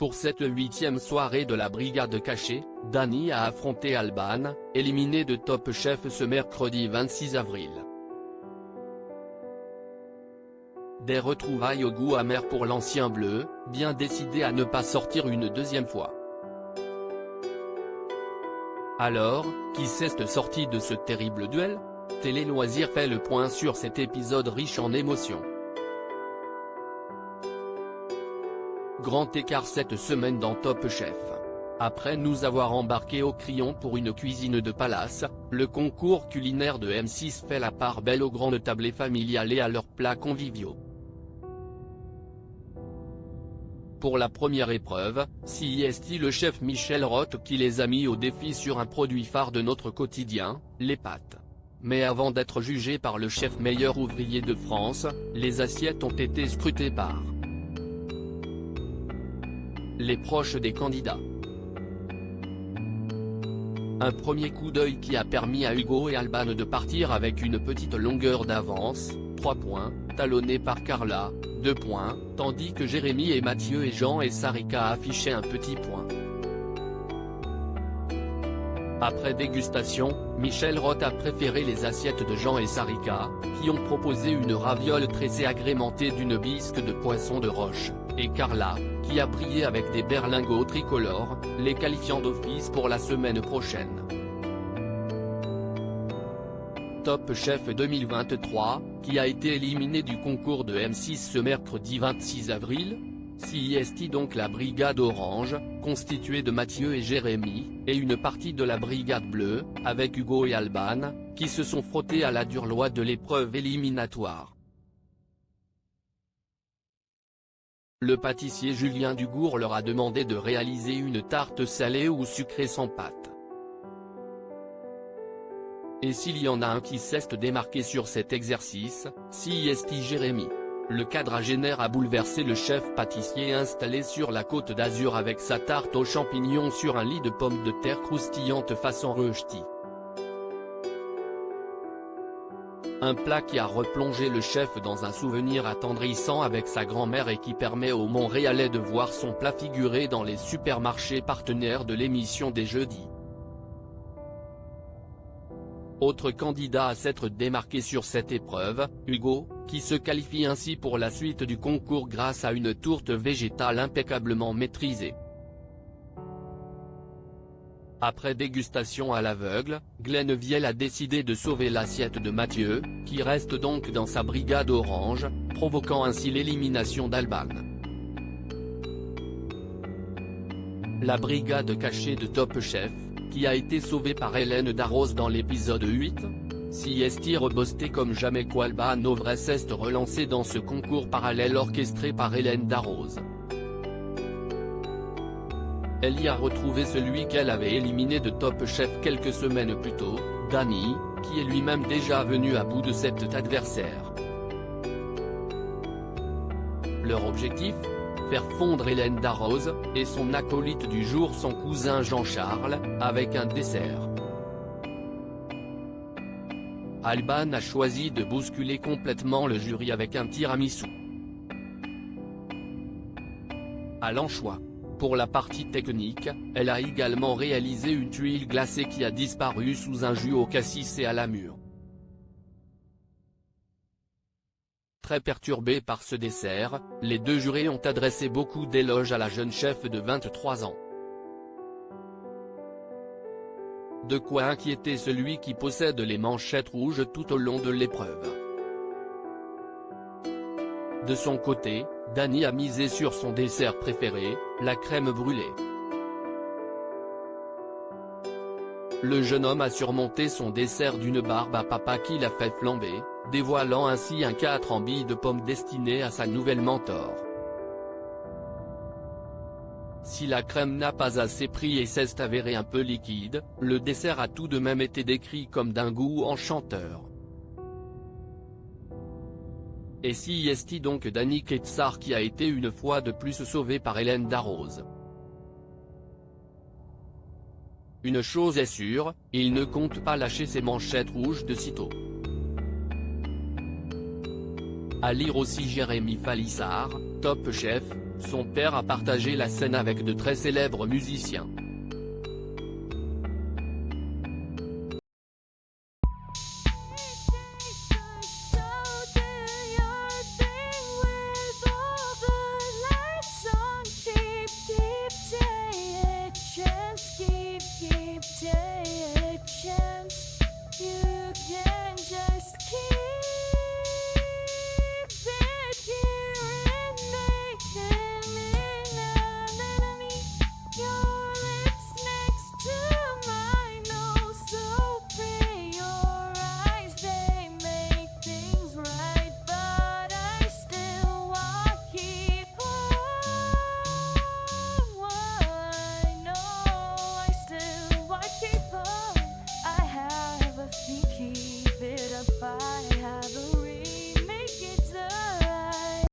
Pour cette 8e soirée de la brigade cachée, Dany a affronté Alban, éliminé de Top Chef ce mercredi 26 avril. Des retrouvailles au goût amer pour l'ancien bleu, bien décidé à ne pas sortir une deuxième fois. Alors, qui s'est sorti de ce terrible duel? Télé Loisirs fait le point sur cet épisode riche en émotions. Grand écart cette semaine dans Top Chef. Après nous avoir embarqués au crayon pour une cuisine de palace, le concours culinaire de M6 fait la part belle aux grandes tablées familiales et à leurs plats conviviaux. Pour la première épreuve, c'est le chef Michel Roth qui les a mis au défi sur un produit phare de notre quotidien, les pâtes. Mais avant d'être jugé par le chef meilleur ouvrier de France, les assiettes ont été scrutées par les proches des candidats. Un premier coup d'œil qui a permis à Hugo et Alban de partir avec une petite longueur d'avance, 3 points, talonnés par Carla, 2 points, tandis que Jérémy et Mathieu et Jean et Sarika affichaient un petit point. Après dégustation, Michel Roth a préféré les assiettes de Jean et Sarika, qui ont proposé une raviole tressée agrémentée d'une bisque de poisson de roche, et Carla, qui a brillé avec des berlingots tricolores, les qualifiant d'office pour la semaine prochaine. Top Chef 2023, qui a été éliminé du concours de M6 ce mercredi 26 avril, c'est donc la brigade orange, constituée de Mathieu et Jérémy, et une partie de la brigade bleue, avec Hugo et Alban, qui se sont frottés à la dure loi de l'épreuve éliminatoire. Le pâtissier Julien Dugour leur a demandé de réaliser une tarte salée ou sucrée sans pâte. Et s'il y en a un qui s'est démarqué sur cet exercice, c'est Jérémy. Le quadragénaire a bouleversé le chef pâtissier installé sur la Côte d'Azur avec sa tarte aux champignons sur un lit de pommes de terre croustillantes façon rösti. Un plat qui a replongé le chef dans un souvenir attendrissant avec sa grand-mère et qui permet aux Montréalais de voir son plat figurer dans les supermarchés partenaires de l'émission des jeudis. Autre candidat à s'être démarqué sur cette épreuve, Hugo, qui se qualifie ainsi pour la suite du concours grâce à une tourte végétale impeccablement maîtrisée. Après dégustation à l'aveugle, Glenn Viel a décidé de sauver l'assiette de Mathieu, qui reste donc dans sa brigade orange, provoquant ainsi l'élimination d'Alban. La brigade cachée de Top Chef, qui a été sauvée par Hélène Darroze dans l'épisode 8, c'est rebosté comme jamais qu'Alban devrait s'est relancé dans ce concours parallèle orchestré par Hélène Darroze. Elle y a retrouvé celui qu'elle avait éliminé de Top Chef quelques semaines plus tôt, Dany, qui est lui-même déjà venu à bout de cet adversaire. Leur objectif ? Faire fondre Hélène Darroze, et son acolyte du jour son cousin Jean-Charles, avec un dessert. Alban a choisi de bousculer complètement le jury avec un tiramisu à l'anchois. Pour la partie technique, elle a également réalisé une tuile glacée qui a disparu sous un jus au cassis et à la mûre. Très perturbés par ce dessert, les deux jurés ont adressé beaucoup d'éloges à la jeune chef de 23 ans. De quoi inquiéter celui qui possède les manchettes rouges tout au long de l'épreuve. De son côté, Dany a misé sur son dessert préféré, la crème brûlée. Le jeune homme a surmonté son dessert d'une barbe à papa qui l'a fait flamber, dévoilant ainsi un 4 en billes de pommes destiné à sa nouvelle mentor. Si la crème n'a pas assez pris et s'est avérée un peu liquide, le dessert a tout de même été décrit comme d'un goût enchanteur. Et c'est donc Dany Ketsar qui a été une fois de plus sauvé par Hélène Darroze. Une chose est sûre, il ne compte pas lâcher ses manchettes rouges de sitôt. À lire aussi Jérémy Falissard, Top Chef, Son père a partagé la scène avec de très célèbres musiciens. Keep taking a chance. You can